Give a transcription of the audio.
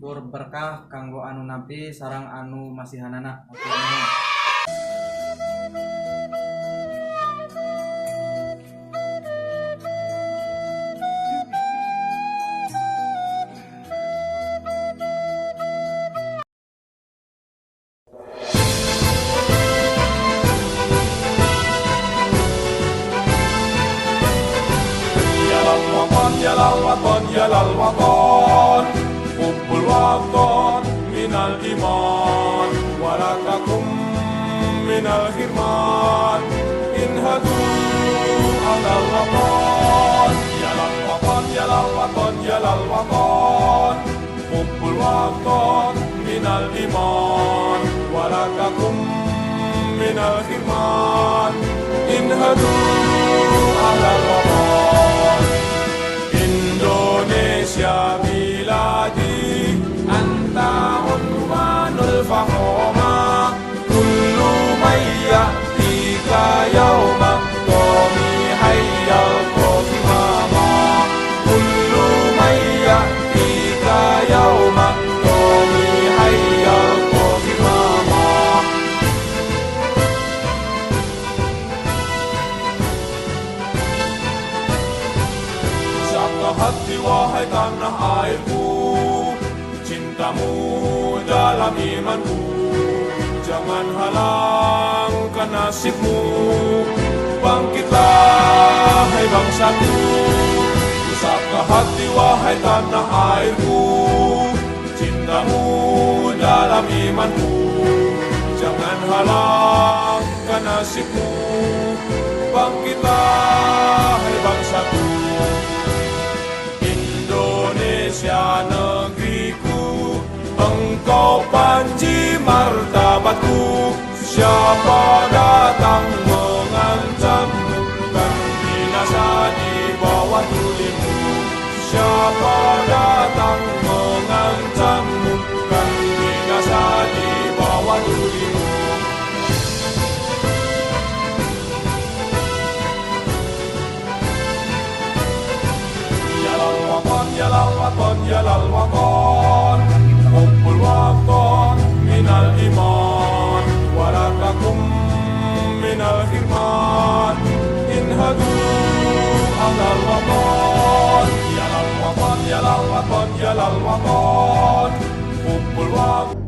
tur berkah kanggo anu nampi sareng anu masihanana. Ya lal waton Hubbul waton minal iman Warakakum minal khirman Inhadu alal waton Ya lal waton, ya lal waton, ya lal waton Hubbul waton minal iman Warakakum minal khirman Inhadu alal waton Indonesia biladi anta unwanul fahoma kullu mayya'tika yawma qami hayyal qafimama kullu mayya'tika yawma qami hayyal qafimama. Siapkah hati wahai tanah airku, cintamu dalam imanku, jangan halangkan nasibmu, bangkitlah hai bangsaku. Siapkah hati wahai tanah airku, cintamu dalam imanku, jangan halangkan nasibmu, bangkitlah hai bangsaku. Indonesia negeriku, engkau panji martabatku. Siapa datang mengancammu, kan binasa di bawah tulimu. Siapa datang mengancammu, kan binasa di bawah tulimu. Ya lal waton, ya lal waton Hubbul waton minal iman Warakakum minal khirman Inhadu alal waton Ya lal waton, ya lal waton, ya lal waton Hubbul waton